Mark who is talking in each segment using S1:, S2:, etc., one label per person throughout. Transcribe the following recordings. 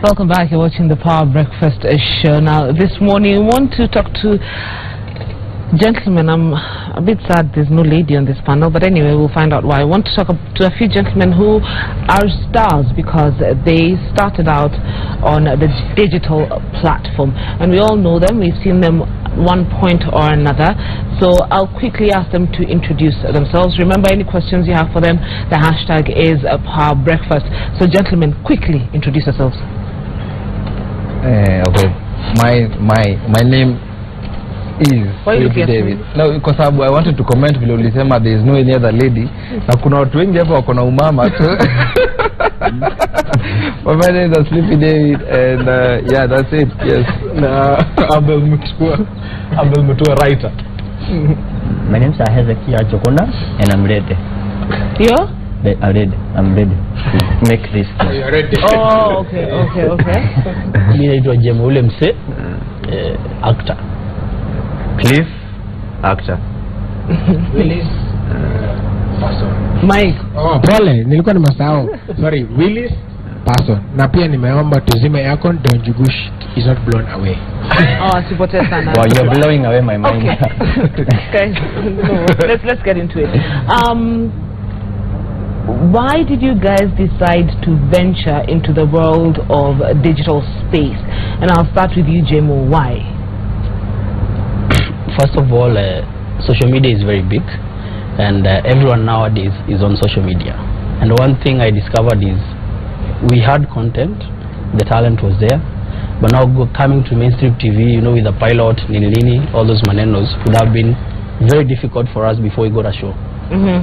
S1: Welcome back. You're watching the Power Breakfast show. Now, this morning, we want to talk to gentlemen. I'm a bit sad there's no lady on this panel, but anyway, we'll find out why. I want to talk to a few gentlemen who are stars because they started out on the digital platform. And we all know them. We've seen them at one point or another. So I'll quickly ask them to introduce themselves. Remember, any questions you have for them, the hashtag is Power Breakfast. So, gentlemen, quickly introduce yourselves.
S2: Okay, my name is David. No, because I wanted to comment below Lisema there is no any other lady. Na kuna watu wengi hapo wako na umama tu. My name is Sleepy David, and yeah, that's it. Yes.
S3: Abel Mutua writer.
S4: My name is Hezekiah Chokona, and I'm ready.
S1: You?
S4: I'm ready to make this.
S3: You're ready.
S1: Oh, okay.
S4: Me naitwa Jemule Mse, actor.
S2: Cliff, actor.
S3: Willis, person.
S1: Mike.
S5: Oh, pole, nilikuwa nimesahau. Sorry, Willis, person. Na pia nimeomba tuzime aircon, don't you gush is not blown away.
S1: Oh, asipote sana.
S4: Wow, you're blowing away my mind.
S1: Okay. No, let's get into it. Why did you guys decide to venture into the world of digital space? And I'll start with you, Jemo. Why?
S4: First of all, social media is very big, and everyone nowadays is on social media. And one thing I discovered is we had content, the talent was there, but now coming to mainstream TV, you know, with the pilot, Nini, all those manenos would have been very difficult for us before we got a show.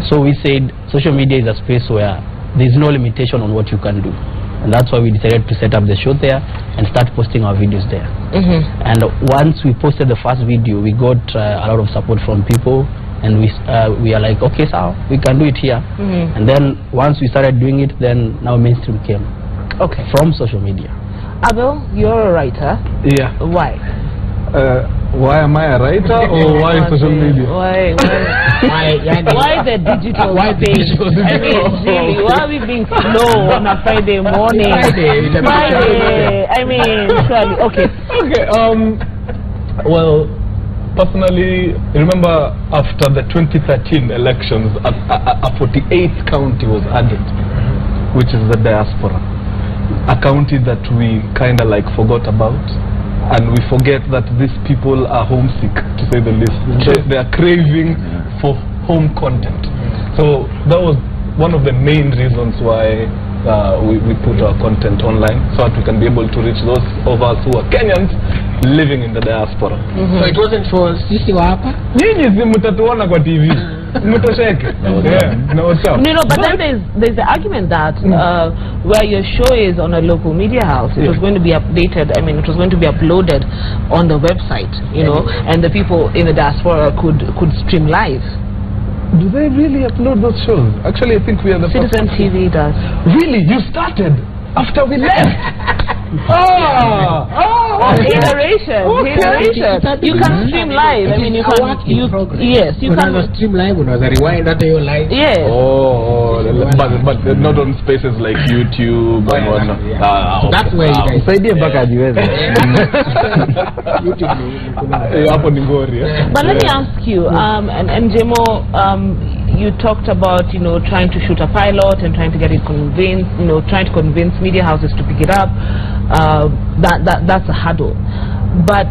S4: So we said social media is a space where there's no limitation on what you can do, and that's why we decided to set up the show there and start posting our videos there. And once we posted the first video, we got a lot of support from people, and we are like, okay, so we can do it here. And then once we started doing it, then now mainstream came.
S1: Okay.
S4: From social media.
S1: Abel, you're a writer.
S3: Yeah.
S1: Why?
S3: Why am I a writer or why social media?
S1: Why the digital space? I mean, really, why are we being slow on a Friday morning? Friday. I mean, sorry. Okay.
S3: Well, personally, remember after the 2013 elections, a 48th county was added, which is the diaspora, a county that we kind of like forgot about. And we forget that these people are homesick, to say the least. They are craving for home content. So that was one of the main reasons why we put our content online, so that we can be able to reach those of us who are Kenyans living in the diaspora.
S5: So it wasn't for sisi wa hapa?
S3: Nyinyi si mtatuona kwa TV. Mtosheke. No,
S1: but then there's the argument that where your show is on a local media house, it was going to be updated. I mean, it was going to be uploaded on the website, you know, and the people in the diaspora could stream live.
S3: Do they really upload those shows? Actually, I think we are the
S1: Citizen TV does.
S3: Really? You started after we left?
S1: Iteration. You can stream live. I mean, you can. Yes, you can
S5: stream live. When was a rewind after your live?
S1: Yes.
S3: But not on spaces like YouTube and whatnot.
S5: So that's where you guys.
S1: But let me ask you, and Jemo, you talked about, you know, trying to shoot a pilot and trying to get it convinced, you know, trying to convince media houses to pick it up. That's a hurdle. But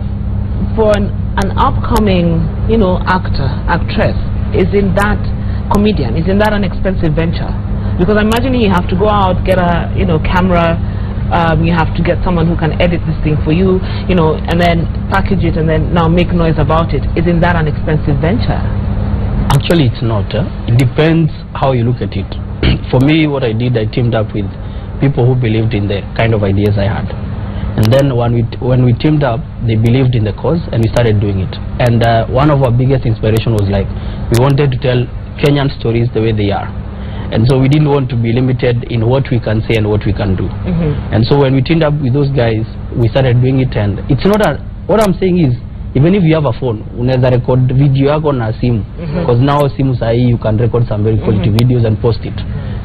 S1: for an upcoming, you know, actress, isn't that comedian? Isn't that an expensive venture? Because I'm imagining you have to go out, get a, you know, camera. You have to get someone who can edit this thing for you, you know, and then package it and then now make noise about it. Isn't that an expensive venture?
S4: Actually, it's not. It depends how you look at it. For me, what I did, I teamed up with people who believed in the kind of ideas I had. And then when we teamed up, they believed in the cause and we started doing it. And one of our biggest inspiration was like, we wanted to tell Kenyan stories the way they are. And so we didn't want to be limited in what we can say and what we can do. And so when we teamed up with those guys, we started doing it. And it's not what I'm saying is, even if you have a phone, unaweza record video yako na simu, because now simu sahi you can record some very quality videos and post it.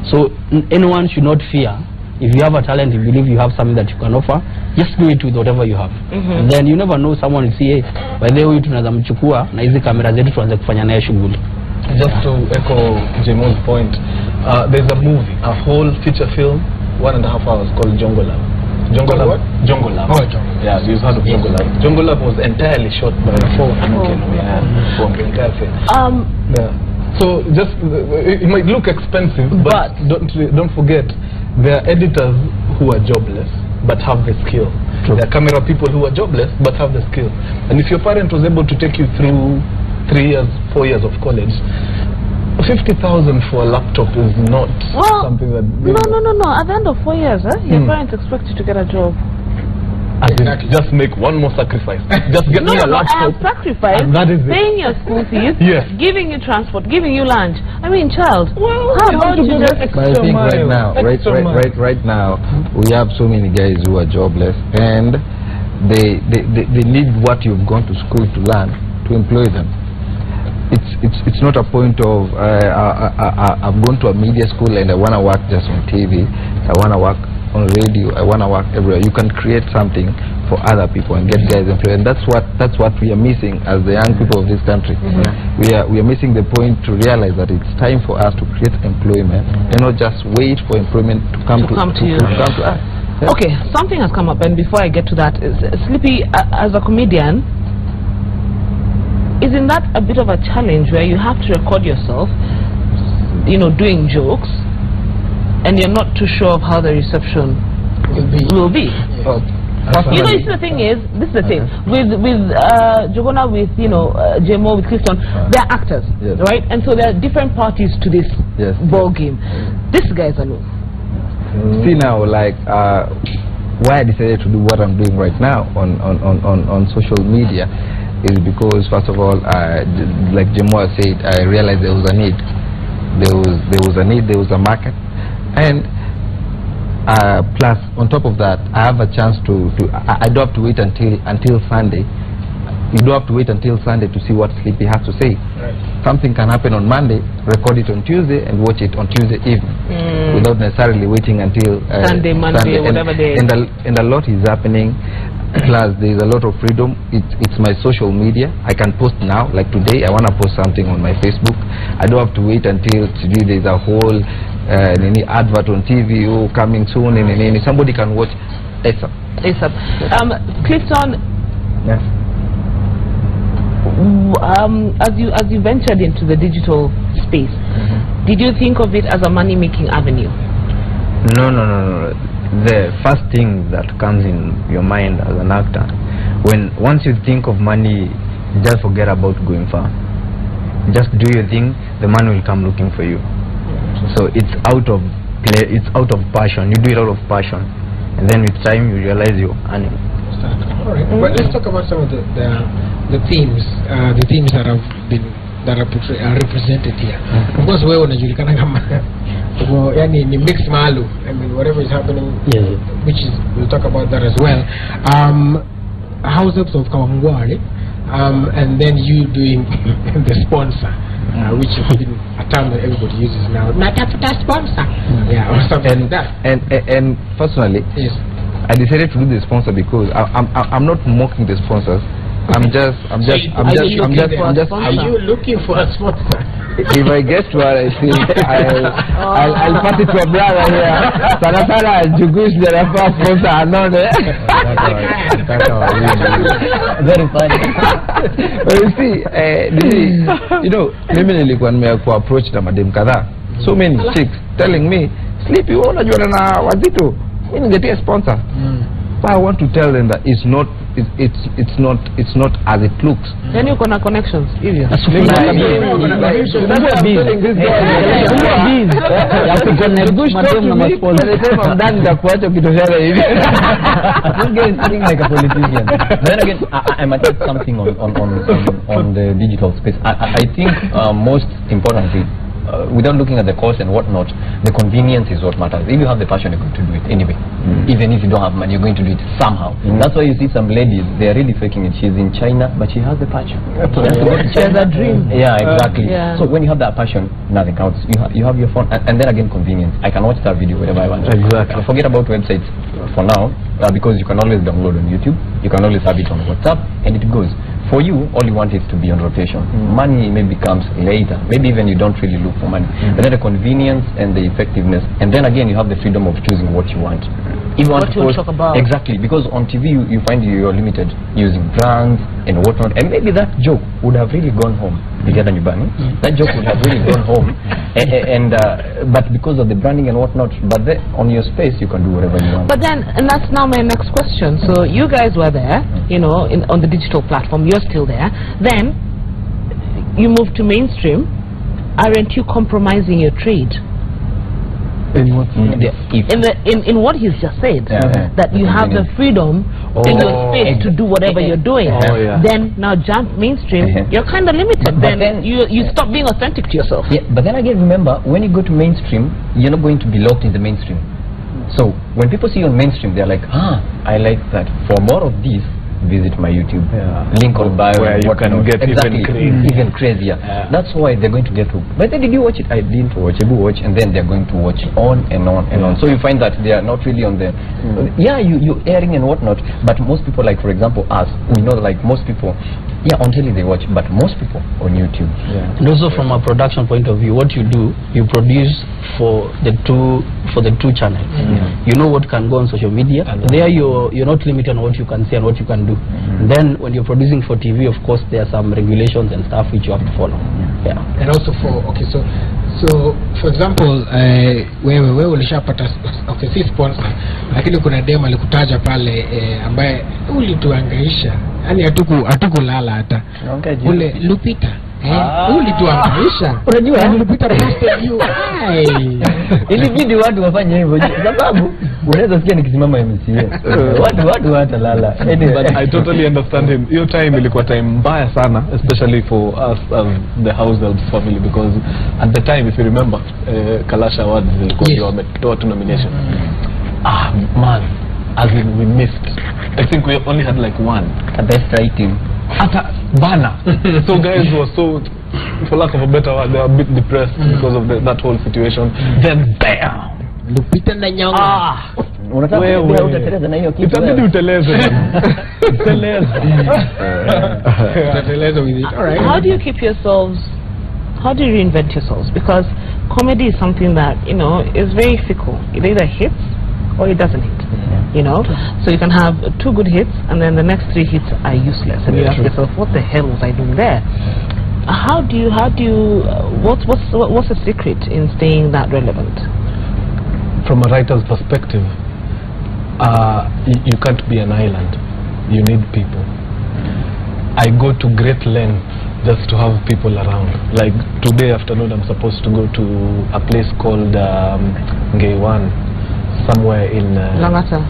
S4: So anyone should not fear if you have a talent, you believe you have something that you can offer, just do it with whatever you have. And then you never know, someone will see, by the way tunaweza mchukua na hizi kamera zetu tuanze kufanya naye shughuli.
S3: Just to echo Jemo's point, there's a movie, a whole feature film, 1.5 hours, called Jongo Lab. Jongo Lab. Jongo Lab. Oh, Jongo. Yeah, you've heard of Jongo Lab. Jongo Lab was entirely shot by a phone. From the entire thing. Yeah. So just it might look expensive, but don't forget, there are editors who are jobless but have the skill. True. There are camera people who are jobless but have the skill. And if your parent was able to take you through 3 years, 4 years of college, 50,000 for a laptop is not something that...
S1: No. At the end of 4 years, your parents expect you to get a job.
S3: Exactly. Just make one more sacrifice. Just get me a laptop.
S1: Sacrifice,
S3: that is
S1: paying your school fees, giving you transport, giving you lunch. I mean, child, how about you just...
S2: But I think right now, we have so many guys who are jobless, and they need what you've gone to school to learn to employ them. It's not a point of I've gone to a media school and I want to work just on TV. I want to work on radio. I want to work everywhere. You can create something for other people and get guys employed. And that's what we are missing as the young people of this country. We are missing the point to realize that it's time for us to create employment and not just wait for employment to come to us.
S1: Okay, something has come up, and before I get to that, Sleepy, as a comedian, isn't that a bit of a challenge where you have to record yourself, doing jokes, and you're not too sure of how the reception will be? You see, the thing is, this is the thing with Jogona, with Jemo, with Clifton, they're actors, right? And so there are different parties to this ball game. This guy's alone.
S2: See now, like why I decided to do what I'm doing right now on social media is because, first of all, like Jemo said, I realized there was a need. There was a need, there was a market, and plus on top of that, I have a chance I don't have to wait until Sunday. You don't have to wait until Sunday to see what Sleepy has to say. Something can happen on Monday, record it on Tuesday, and watch it on Tuesday evening, without necessarily waiting until
S1: Sunday, Monday, whatever day.
S2: And a lot is happening. Plus, there is a lot of freedom. It's my social media. I can post now. Like today, I want to post something on my Facebook. I don't have to wait until today. There's a whole advert on TV coming soon, and somebody can watch ASAP. Clifton. Yes.
S1: As you ventured into the digital space, did you think of it as a money-making avenue?
S6: No. The first thing that comes in your mind as an actor, once you think of money, just forget about going far. Just do your thing, the money will come looking for you. So it's out of play, it's out of passion. You do it out of passion, and then with time you realize you're earning.
S5: All right, but let's talk about some of the themes that are represented here. Of course, wewe unajulikana kama yani ni mix maalum. I mean, whatever is happening, which is, we'll talk about that as well. Households of Kawangware, and then you doing the sponsor, which has been a term that everybody uses now. Matafuta sponsor, or something like that.
S2: And personally, I decided to do the sponsor because I'm not mocking the sponsors. Are you looking for a sponsor? If I get what I think, I'll pass it to a brother here. Sana Jugush, the first sponsor, very funny. But you see, mimi nilikuwa nimekuwa approach na madem kadhaa. So many chicks telling me, Sleepy, unajua na wazito, mimi ningetia sponsor. But I want to tell them that it's not as it looks.
S1: Then you gonna connections.
S6: Like a politician. Then again, I might add something on the digital space. I think most importantly,
S7: without looking at the cost and whatnot, the convenience is what matters. If you have the passion, you're going to do it anyway. Even if you don't have money, you're going to do it somehow. That's why you see some ladies, they're really faking it. She's in China, but she has the passion.
S1: She has a dream.
S7: Yeah, exactly.
S1: Yeah.
S7: So when you have that passion, nothing counts. You have your phone, and then again, convenience. I can watch that video whenever I want.
S3: Exactly.
S7: Forget about websites for now, because you can always download on YouTube. You can always have it on WhatsApp, and it goes. For you, all you want is to be on rotation. Money maybe comes later. Maybe even you don't really look for money. But then the convenience and the effectiveness, and then again you have the freedom of choosing what you want. If you want
S1: What
S7: to
S1: you
S7: post,
S1: talk about.
S7: exactly, because on TV you find you're limited using brands and whatnot, and maybe that joke would have really gone home. That joke would have really gone home, but because of the branding and whatnot, but then on your space you can do whatever you want.
S1: But then, and that's now my next question. So you guys were there, you know, on the digital platform. You're still there. Then you moved to mainstream. Aren't you compromising your trade?
S3: In what sense?
S1: In what he's just said, that you have the freedom in your space to do whatever you're doing. Then now jump mainstream, you're kind of limited. Then you stop being authentic to yourself.
S7: Yeah, but then again, remember, when you go to mainstream, you're not going to be locked in the mainstream. So when people see you on mainstream, they're like, I like that. For more of this, visit my YouTube link on bio,
S3: where you can get
S7: even crazier. That's why they're going to get hooked. But then did you watch it? I didn't watch. I will watch, and then they're going to watch on and on and on. So you find that they are not really on the you're airing and whatnot, but most people, like for example us, we know like most people on telly they watch, but most people on YouTube.
S4: And also from a production point of view, what you do, you produce for the two channels. You know what can go on social media, and there you're not limited on what you can say and what you can do. Then when you're producing for TV, of course there are some regulations and stuff which you have to follow.
S5: And also so for example, wewe ulishapata si sponsor, lakini kuna demo alikutaja pale ambaye ulituangaisha, yani hatukulala hata ule Lupita ulituangaisha, unajua Lupita posted you
S7: ilibidi watu wafanye hivyo sababu unaweza sikia nikisimama MCA watu watalala.
S3: I totally understand him. Your time ilikuwa time mbaya sana, especially for us as the household family, because at the time, if you remember, Kalasha Awards ilikuwa wametoa nomination. Man, as in we missed. I think we only had like one.
S7: The best writing.
S3: Bana. So guys were so, for lack of a better word, they were a bit depressed because of that whole situation. Then bam!
S5: Lupita na nyonga.
S7: Wewe utateleza na hiyo kitu.
S3: Itabidi uteleze.
S5: Uteleza with it. All right.
S1: How do you keep yourselves? How do you reinvent yourselves? Because comedy is something that, you know, is very fickle. It either hits or it doesn't hit. You know, so you can have 2 good hits and then the next 3 hits are useless, and you ask yourself, what the hell was I doing there? How do you what's the secret in staying that relevant?
S3: From a writer's perspective, you can't be an island. You need people. I go to great lengths just to have people around. Like today afternoon, I'm supposed to go to a place called Ngeiwan, somewhere in
S1: Langata.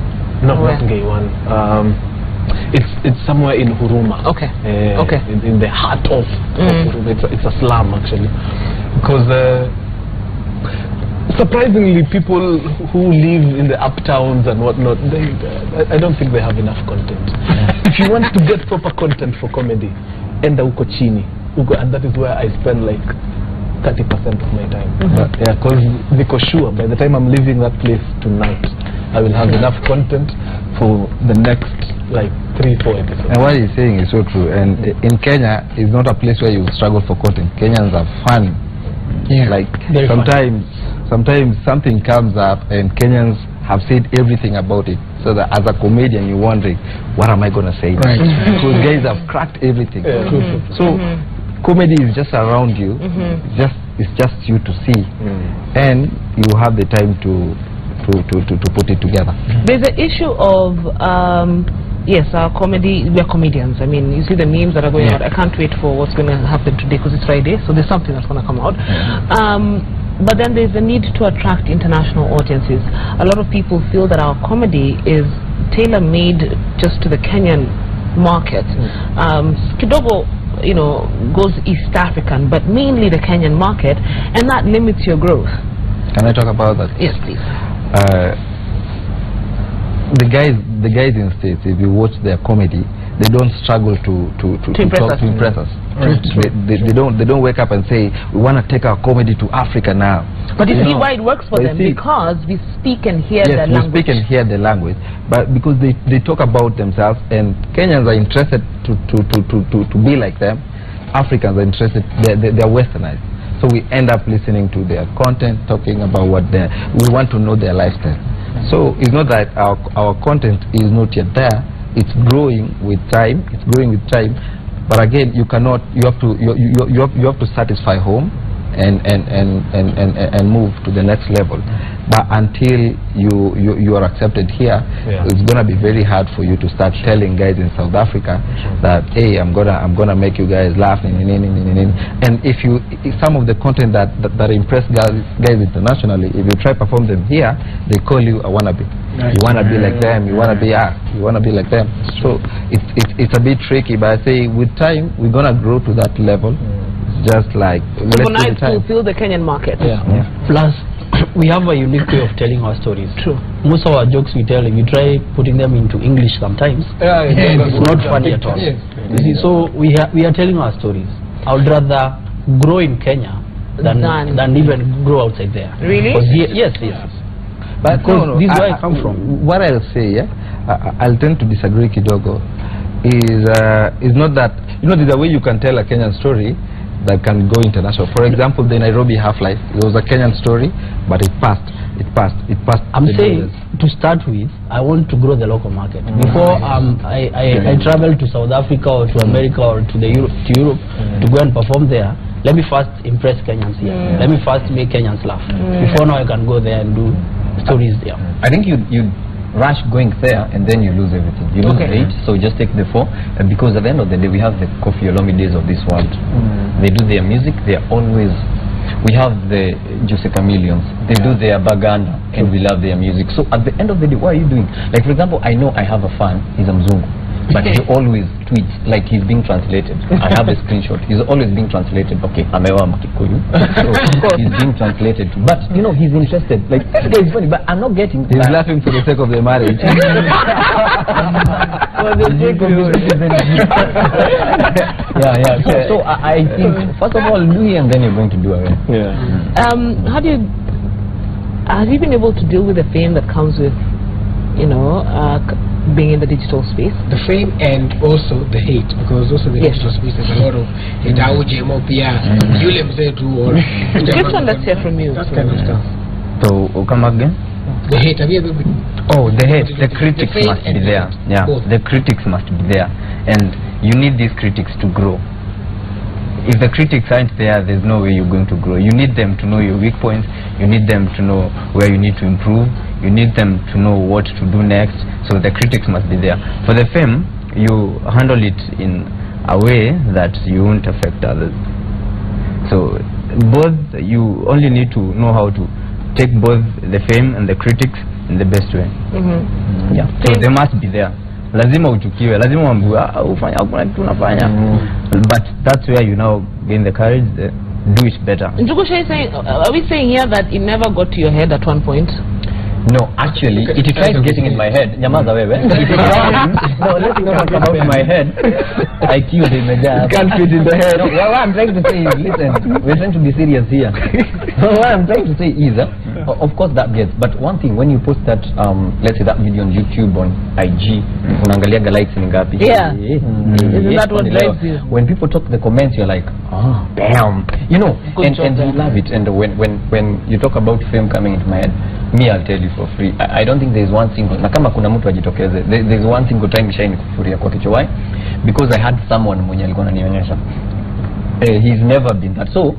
S3: No, not Ngeiwan. It's somewhere in Huruma.
S1: Okay.
S3: In the heart of Huruma. It's a slum actually, because surprisingly, people who live in the uptowns and whatnot, I don't think they have enough content. If you want to get proper content for comedy, enda uko chini, and that is where I spend like 30% of my time. Because niko sure by the time I'm leaving that place tonight, I will have enough content for the next like 3-4 episodes.
S2: And what he's saying is so true. And in Kenya, it's not a place where you struggle for content. Kenyans are fun. Like sometimes something comes up and Kenyans have said everything about it, so that as a comedian you're wondering, what am I gonna say? Because guys have cracked everything. So comedy is just around you. It's just you to see, and you have the time to put it together.
S1: There's an issue of yes, our comedy, we're comedians. I mean, you see the memes that are going out. I can't wait for what's going to happen today because it's Friday, so there's something that's going to come out. But then there's a need to attract international audiences. A lot of people feel that our comedy is tailor-made just to the Kenyan market. Kidogo, goes East African, but mainly the Kenyan market, and that limits your growth.
S2: Can I talk about that?
S1: Yes, please.
S2: The guys in States, if you watch their comedy, they don't struggle to impress us. They don't wake up and say, we want to take our comedy to Africa now.
S1: But you see why it works for them? Because we speak and hear their language.
S2: Yes, we speak and hear the language, but because they talk about themselves, and Kenyans are interested to be like them. Africans are interested, they're westernized. So we end up listening to their content, talking about we want to know their lifestyle. So it's not that our content is not yet there. It's growing with time. It's growing with time. But again, you have to satisfy home and move to the next level. But until you are accepted here, it's gonna be very hard for you to start telling guys in South Africa that, hey, I'm gonna make you guys laugh. And if some of the content that impress guys internationally, if you try perform them here, they call you a wannabe. You wanna be like them. You wanna be like them. So it's a bit tricky. But I say with time we're gonna grow to that level. Just like
S1: overnight fulfill the Kenyan market.
S4: Plus, we have a unique way of telling our stories.
S1: True.
S4: Most of our jokes we tell, if you try putting them into English sometimes, it's not funny at all. You see, so we are telling our stories. I would rather grow in Kenya than even grow outside there.
S1: Really?
S4: Yes.
S2: But
S4: this is where I come from.
S2: What I'll say, I'll tend to disagree kidogo. Is not that there's a way you can tell a Kenyan story that can go international. For example, the Nairobi half-life, it was a Kenyan story, but it passed.
S4: I'm saying to start with, I want to grow the local market. Before I travel to South Africa or to America or to Europe to go and perform there, let me first impress Kenyans here. Let me first make Kenyans laugh. Before now I can go there and do stories there.
S7: I think you rush going there and then you lose everything. You lose 8, so just take the 4. Because at the end of the day, we have the Kofi Olomides of this world. They do their music. They are always. We have the Jose Chameleons. They do their baganda, and we love their music. So at the end of the day, what are you doing? Like for example, I know I have a fan. He's a Mzungu, but he always tweets like he's being translated. I have a screenshot. He's always being translated. Okay, amewa Mkikuyu. So he's being translated. But he's interested. Like it's funny, but I'm not getting.
S2: He's laughing for the sake of the marriage.
S7: So I think first of all do it, and then you're going to do it.
S1: Have you been able to deal with the fame that comes with being in the digital space?
S5: The fame and also the hate, because also the digital space there's a lot of hate.
S1: Let's hear from you.
S5: That kind of stuff.
S6: So come again?
S5: The hate, have you ever been?
S6: Oh, the hate. The critics must be there. Yeah, the critics must be there, and you need these critics to grow. If the critics aren't there, there's no way you're going to grow. You need them to know your weak points. You need them to know where you need to improve. You need them to know what to do next. So the critics must be there. For the fame, you handle it in a way that you won't affect others. So both, you only need to know how to take both the fame and the critics in the best way. Yeah. So they must be there. Lazima uchukiwe, lazima uambiwe ufanya hakuna kitu unafanya. But that's where you now gain the courage, do it better.
S1: Njugusha is saying, are we saying here that it never got to your head at one point?
S7: No, actually, it tried getting in my head. Nyamaza wewe. No, let's not talk about my head. IQ can't fit in the head. No, what I'm trying to say is, listen, we're trying to be serious here. What I'm trying to say is, of course that gets, but one thing, when you post that, let's say that video on YouTube, on IG, unaangaliaga likes ni ngapi?
S1: Yeah. Isn't that what drives you?
S7: When people talk the comments, you're like, oh, damn. And you love it. And when you talk about fame coming into my head, me, I'll tell you for free. I don't think there's one single, na kama kuna mtu ajitokeze, there's one single time shine kufuria kwa kichwa. Why? Because I had someone mwenye alikuwa ananionyesha. He's never been that. So,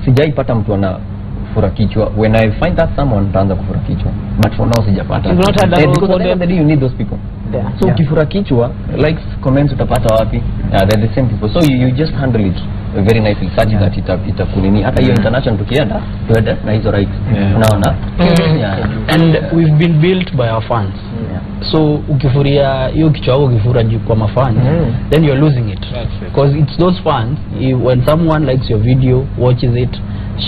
S7: sijaipata mtu ana fura kichwa. When I find that someone, nitaanza kufura kichwa. But for now, sijapata.
S1: Because at the end
S7: of the day, you need those people.
S1: Yeah.
S7: So, ukifura kichwa, likes, comments, utapata wapi? They're the same people. So, you just handle it very nicely, such that itakunini. Hata hiyo international tukienda, tuende na hizo rights. Unaona?
S4: And we've been built by our fans. So ukifuria hiyo kichwa wako ukifura juu kwa mafans, then you're losing it. Because it's those fans, when someone likes your video, watches it,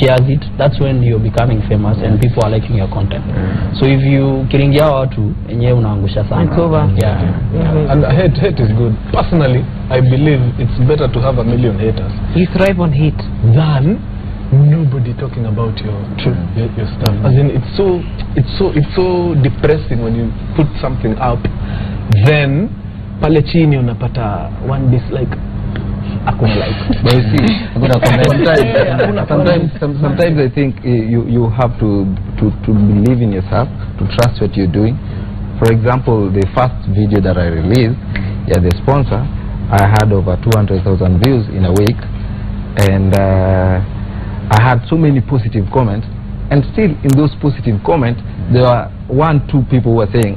S4: shares it, that's when you're becoming famous and people are liking your content. So if you kiringia watu enyewe unaangusha sana.
S1: It's over.
S3: Yeah. And hate is good. Personally, I believe it's better to have 1 million haters.
S1: You thrive on hate
S3: than nobody talking about your stuff. As in, it's so depressing when you put something up, then pale chini unapata one dislike.
S2: But you see, sometimes I think you have to believe in yourself, to trust what you're doing. For example, the first video that I released, the sponsor, I had over 200,000 views in a week, and I had so many positive comments, and still in those positive comments there were 1-2 people who were saying,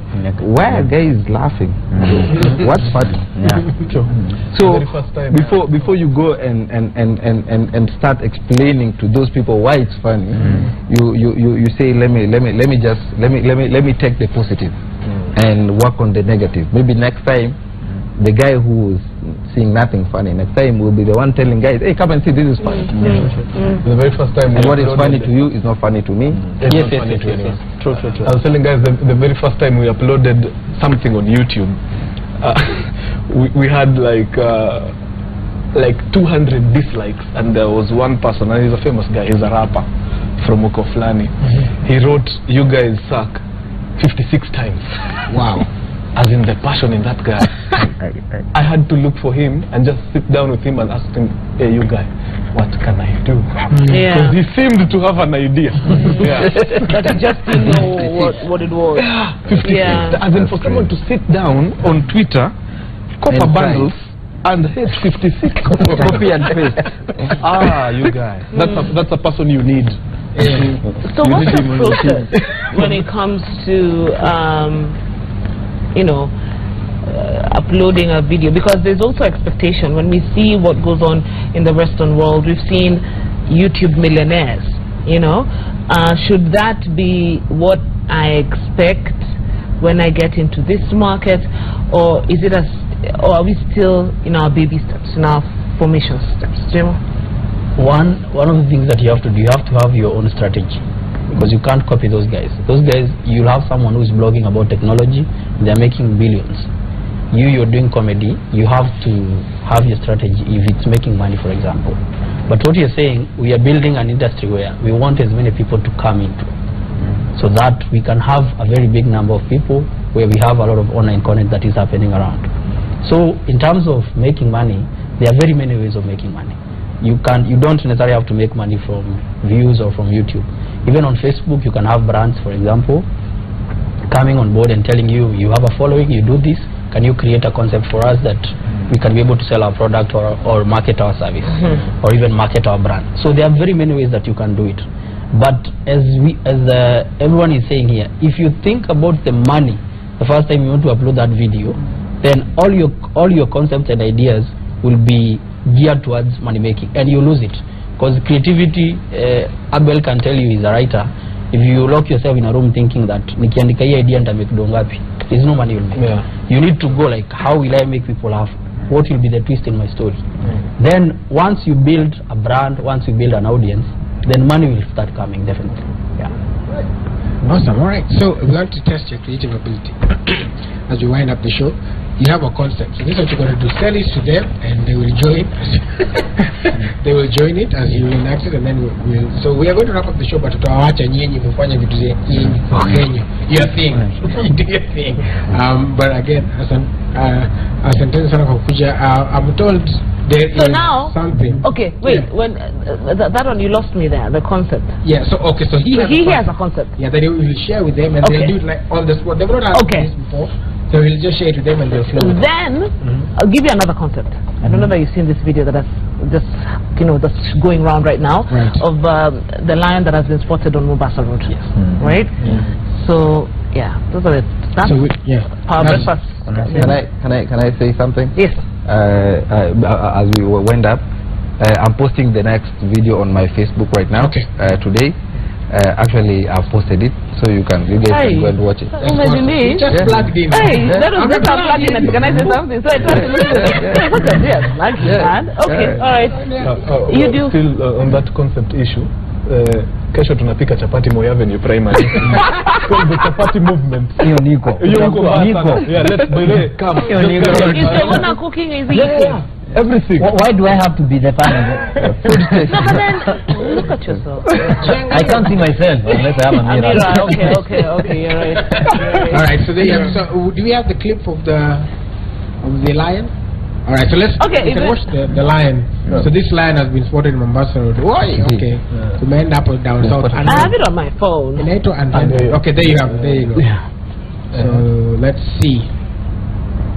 S2: why are guys laughing? What's funny? So before you go and start explaining to those people why it's funny, you say, let me take the positive and work on the negative. Maybe next time the guy who is seeing nothing funny, next time will be the one telling guys, hey, come and see, this is funny.
S3: The very first time,
S2: and what is funny to you is not funny to me.
S3: Yes. True. I was telling guys the very first time we uploaded something on YouTube, we had like 200 dislikes, and there was one person, and he's a famous guy, he's a rapper from Okoflani. He wrote, you guys suck 56 times. Wow. As in the passion in that guy. I had to look for him and just sit down with him and ask him, hey, you guy, what can I do? Because he seemed to have an idea.
S1: But he just didn't know what it was.
S3: 56. As in for someone to sit down on Twitter, copper bundles, and hit 56. Copy and paste. You guy. That's a person you need.
S1: So what's the process when it comes to uploading a video? Because there's also expectation. When we see what goes on in the Western world, we've seen YouTube millionaires, should that be what I expect when I get into this market, or is it or are we still in our baby steps, in our formation steps? Jemo?
S4: One of the things that you have to do, you have to have your own strategy, because you can't copy those guys. Those guys, you'll have someone who's blogging about technology, they're making billions. You're doing comedy, you have to have your strategy if it's making money, for example. But what you're saying, we are building an industry where we want as many people to come into, so that we can have a very big number of people, where we have a lot of online content that is happening around. So in terms of making money, there are very many ways of making money. You don't necessarily have to make money from views or from YouTube. Even on Facebook, you can have brands, for example, coming on board and telling you, you have a following, you do this, can you create a concept for us that we can be able to sell our product or market our service, or even market our brand. So there are very many ways that you can do it. But as everyone is saying here, if you think about the money, the first time you want to upload that video, then all your concepts and ideas will be geared towards money making, and you lose it. Because creativity, Abel can tell you, he's a writer. If you lock yourself in a room thinking that nikiandika hii idea nitamake dongapi, there's no money you'll make. You need to go like, how will I make people laugh? What will be the twist in my story? Then once you build a brand, once you build an audience, then money will start coming, definitely.
S5: Awesome. All right. So we want to test your creative ability. As we wind up the show, you have a concept. So this is what you're going to do. Sell it to them, and they will join. They will join it as you enact it, and then we'll. So we are going to wrap up the show, but tutawacha nyinyi mfanye vitu zenyu kwenye your thing. Do your thing. But again, asante sana kwa kuja. I'm told there is something.
S1: Okay, wait. When that one you lost me there. The concept.
S5: Yeah. So okay. So he
S1: has a concept.
S5: Yeah, that he will share with them, and they'll do it like on the spot. They've not had this before. So we'll just share it with them and they'll flow.
S1: Then I'll give you another concept. I don't know if you've seen this video that has just that's going around right now of the lion that has been spotted on Mombasa Road.
S5: Yes.
S1: Right? So those are it. That's Power Breakfast.
S2: Can I say something?
S1: Yes.
S2: As we went up, I'm posting the next video on my Facebook right now.
S5: Okay.
S2: Today. Actually, I've posted it, so you guys can go and watch it.
S5: Just plugged in.
S1: Hey, that was just plugged in. Can I say something? So I tried to listen. Okay, all right. You do.
S3: Still on that concept issue. Kesho tunapika chapati Moi Avenue Primary. Called the chapati movement.
S7: Hiyo niko.
S3: Yeah, let's come.
S1: Is the owner cooking? Is he eating?
S3: Everything.
S7: Why do I have to be the fan of it?
S1: No, but then look at yourself.
S7: I can't see myself unless I have a mirror.
S1: Okay, you're right.
S5: All right, so there you have. So do we have the clip of the lion? All right, so let's watch the lion. Yeah. So this lion has been spotted in Mombasa Road. Why? Okay. So we end up down south.
S1: I have it on my phone.
S5: Okay, there you have it. There you go. So let's see.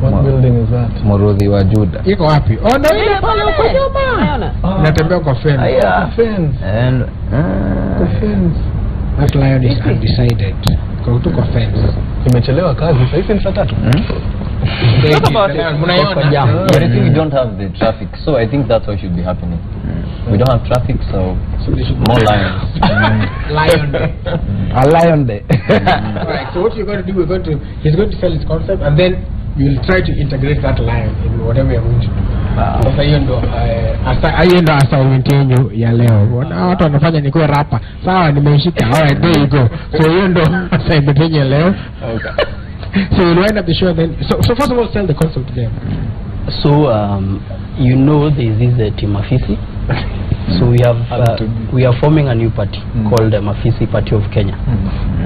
S3: What building is that?
S2: Morodhi wa Juda.
S5: Iko wapi? Oh, no, ile pale uko nyuma. Natembea kwa fence.
S3: Fence.
S7: And
S3: the fence.
S5: That lion is undecided. Kwa tuko fence.
S3: Imechelewa kazi. Sasa ni saa 3.
S1: Talk about it.
S7: But I think we don't have the traffic, so I think that's what should be happening. We don't have traffic, so more lions.
S5: Lion day.
S2: A lion day.
S5: Alright, so what you're going to do, he's going to sell his concept, and then you'll try to integrate that lion in whatever you're going to do. Sasa hiyo ndo assignment yenu ya leo. Watu wanafanya nikuwe rapa. Sawa, nimeishika. Alright, there you go. So hiyo ndo assignment yenu ya leo. Okay. So we'll wind up the show then. So first of all, tell the concept to them.
S4: So you know there is this team Mafisi. So we are forming a new party called the Mafisi Party of Kenya,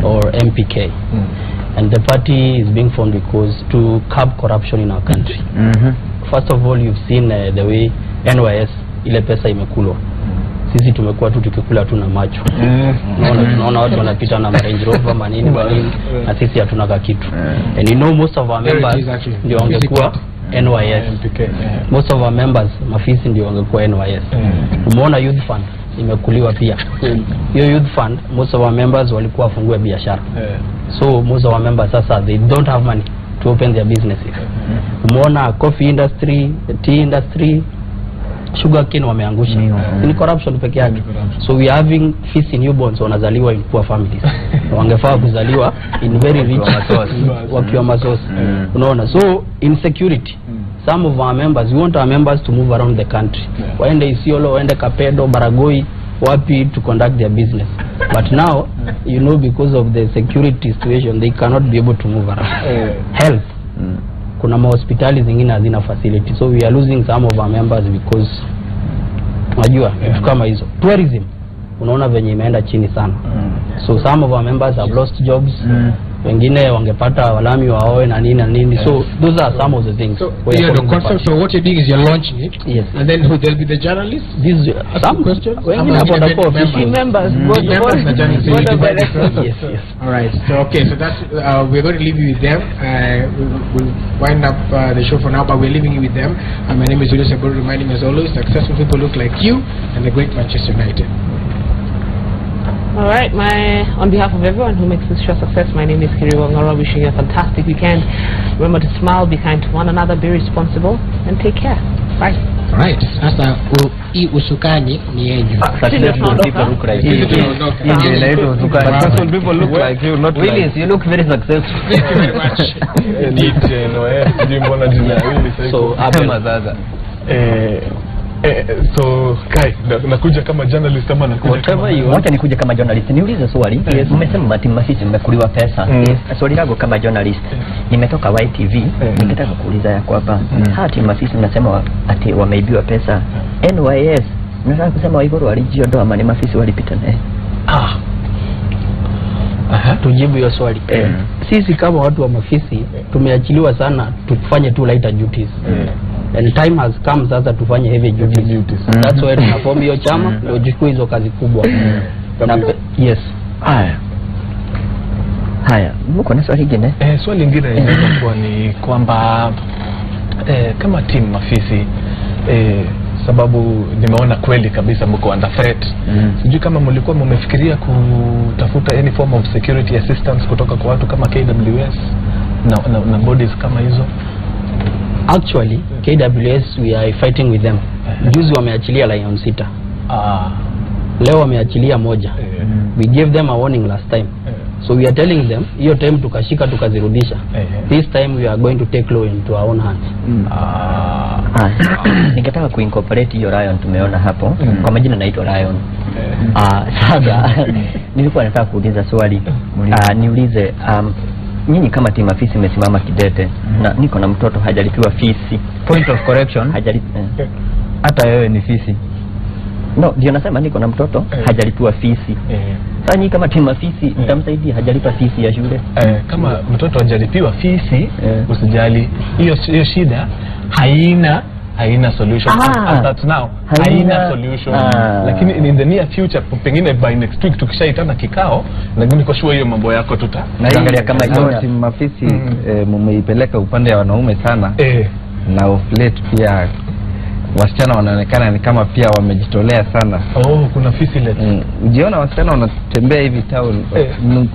S4: or MPK. And the party is being formed because to curb corruption in our country. First of all, you've seen the way NYS ile pesa imekulwa. Sisi tumekuwa tu tukikula tu na macho. Tunaona watu wanapita na Range Rover manini na sisi hatuna kitu. And you know most of our members ndio wangekuwa NYS. Most of our members Mafisi ndio wangekuwa NYS. Umeona youth fund imekuliwa pia. Hiyo youth fund most of our members walikuwa wafungue biashara. So most of our members sasa they don't have money to open their businesses. Umeona coffee industry, tea industry, sugar cane wameangusha. Ni corruption peke yake. So we are having fees in newborns wanazaliwa in poor families. Wangefaa kuzaliwa in very rich wakiwa masosi. Unaona, so insecurity. Some of our members, we want our members to move around the country. Waende Isiolo, waende Kapedo, Baragoi, wapi to conduct their business. But now, you know, because of the security situation, they cannot be able to move around. Health. Kuna hospitali zingine hazina facility, so we are losing some of our members because unajua vitu kama hizo. Tourism unaona venye imeenda chini sana. So some of our members have lost jobs. Wengine wangepata walami waoe na nini. So those are some of the things.
S5: So the concept, so what you're doing is you're launching it.
S4: Yes.
S5: And then who there'll be the journalists?
S4: These some questions. Wengine hapo watakuwa
S1: members.
S4: Yes.
S5: All right. So okay. So that's we're going to leave you with them. We'll wind up the show for now, but we're leaving you with them. My name is Julius Abur, reminding as always, successful people look like you, and the great Manchester United.
S1: All right, on behalf of everyone who makes this show a success, my name is Kiri Wangara, wishing you a fantastic weekend. Remember to smile, be kind to one another, be responsible, and take care. Bye.
S5: All right. Sasa usukani ni yenyu.
S7: Successful people look like you.
S2: Successful people look like you, not
S7: Willis, you look very successful.
S5: Thank you very much.
S4: So
S3: so Kai, nakuja kama journalist ama nakuja
S7: kama wacha nikuja kama journalist. Niulize swali. Mmesema ati Mafisi mmekuliwa pesa. Swali langu kama journalist. Nimetoka YTV, nikitaka kuuliza ya kwamba hati Mafisi mnasema ati wameibiwa pesa. NYS, mnataka kusema Waiguru walijiondoa ama ni Mafisi walipita naye?
S4: Tujibu hiyo swali. Sisi kama watu wa Mafisi tumeachiliwa sana tufanye tu lighter duties. And time has come sasa tufanye heavy duties. That's why tunaform hiyo chama ndio jichukue hizo kazi kubwa. Yes.
S7: Haya, mko na swali lingine?
S3: Swali lingine inaweza kuwa ni kwamba kama team Mafisi sababu nimeona kweli kabisa mko under threat. Sijui kama mlikuwa mmefikiria kutafuta any form of security assistance kutoka kwa watu kama KWS na bodies kama hizo.
S4: Actually, KWS we are fighting with them. Juzi wameachilia lion 6. Leo wameachilia moja. We gave them a warning last time. So we are telling them hiyo time tukashika tukazirudisha. This time we are going to take law into our own hands.
S7: Ningetaka kuincorporate hiyo Ryan tumeona hapo. Kwa majina naitwa Ryan. Sasa nilikuwa nataka kuuliza swali. Niulize nyinyi kama timu afisi mmesimama kidete na niko na mtoto hajalipiwa fisi.
S6: Point of correction, hata wewe ni fisi.
S7: No, ndio nasema niko na mtoto hajalipiwa fisi. Sasa nyinyi kama timu afisi mtamsaidia hajalipa fisi ya shule?
S3: Kama mtoto hajalipiwa fisi usijali. Hiyo shida haina solution as that now. Haina solution. Lakini in the near future pengine by next week tukishaitana kikao na niko sure hiyo mambo yako
S2: tutaangalia kama hiyo timu mafisi mumeipeleka upande wa wanaume sana. Na of late pia wasichana wanaonekana ni kama pia wamejitolea sana.
S3: Kuna fisi late.
S2: Ujiona wasichana wanatembea hivi town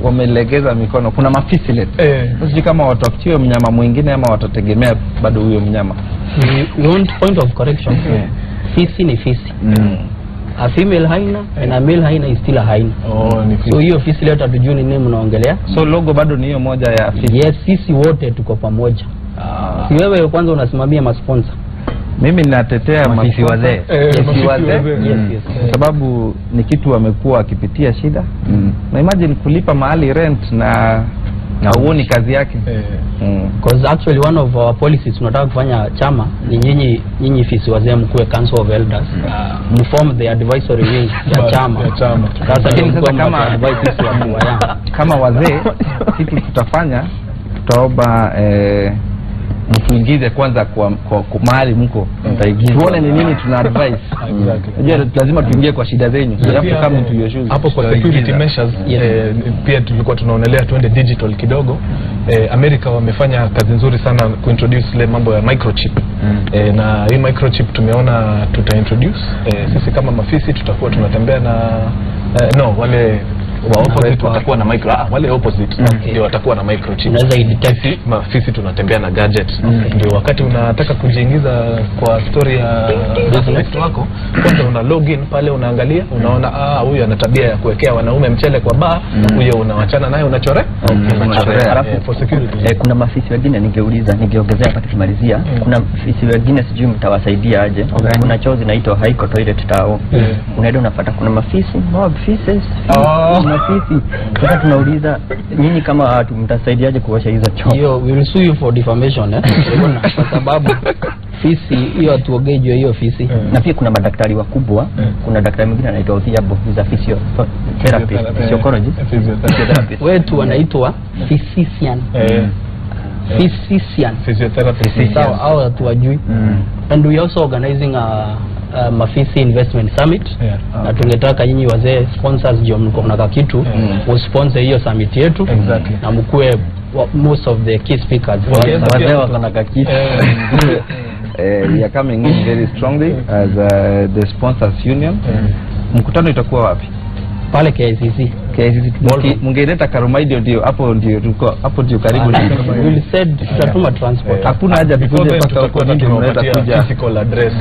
S2: wamelegeza mikono. Kuna mafisi late. Sisi kama watafutie mnyama mwingine ama watategemea bado huyo mnyama.
S4: We want point of correction. Fisi ni fisi. A female hyena and a male hyena is still a hyena. So hiyo fisi leo tatujui ni nini mnaongelea.
S2: So logo bado ni hiyo moja ya fisi.
S4: Yes, sisi wote tuko pamoja. Si wewe kwanza unasimamia masponsor.
S2: Mimi ninatetea
S6: mafisi wazee.
S4: Yes.
S2: Kwa sababu ni kitu wamekuwa wakipitia shida. Na imagine kulipa mahali rent na uoni kazi yake.
S4: Because actually one of our policies tunataka kufanya chama ni nyinyi fisi wazee mkue council of elders. Mform the advisory wing ya chama. Sasa
S2: kama wazee kitu tutafanya tutaomba mtuingize kwanza kwa mahali mko. Tuone ni nini tuna advise. Unajua lazima tuingie kwa shida zenyu. Alafu kama mtu hiyo shoes.
S3: Hapo kwa security measures pia tulikuwa tunaonelea tuende digital kidogo. Amerika wamefanya kazi nzuri sana kuintroduce ile mambo ya microchip. Na hii microchip tumeona tutaintroduce. Sisi kama mafisi tutakuwa tunatembea na wale wa opposite watakuwa na wale opposite ndio watakuwa na microchip.
S4: Unaweza detect
S3: mafisi tunatembea na gadget. Ndio wakati unataka kujiingiza kwa story ya business wako kwanza una login pale unaangalia unaona huyu ana tabia ya kuwekea wanaume mchele kwa bar huyo unawachana naye unachore.
S7: Alafu for security kuna mafisi wengine ningeongezea hapa tukimalizia. Kuna mafisi wengine sijui mtawasaidia aje. Kuna choo zinaitwa Haiko Toilet Tao. Unaenda unapata kuna mafisi mob feces mafisi. Sasa tunauliza nyinyi kama watu mtasaidiaje kuosha hizo choo?
S4: Hiyo we will sue you for defamation kwa sababu fisi hiyo tuogejwe hiyo fisi.
S7: Na pia kuna madaktari wakubwa. Kuna daktari mwingine anaitwa Othiabo, he's a physiotherapist, physiologist.
S4: Wetu wanaitwa physician.
S3: Physiotherapist.
S4: Sawa, hao watu wajui. And we also organizing a Mafisi Investment Summit. Na tungetaka nyinyi wazee sponsors ndio mko na kitu sponsor hiyo summit yetu. Na mkue most of the key speakers
S7: wazee wanataka kitu.
S2: We are coming in very strongly as the sponsors union. Mkutano itakuwa wapi?
S4: Pale KICC.
S2: Mungeleta Karumaidi ndio hapo ndio karibu.
S4: We said tutatuma transport.
S2: Hakuna haja tukuje mpaka huko ndio tunaweza kuja
S3: physical address.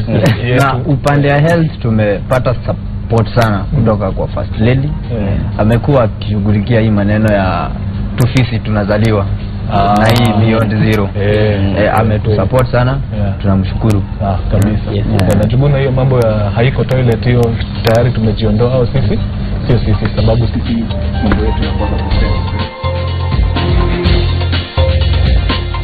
S6: Na upande wa health tumepata support sana kutoka kwa first lady. Amekuwa akishughulikia hii maneno ya tufisi tunazaliwa na hii beyond zero. Ametusupport sana. Tunamshukuru
S3: kabisa. Najibuna hiyo mambo ya Haiko Toilet hiyo tayari tumejiondoa au sisi sababu sisi mambo yetu ya kwanza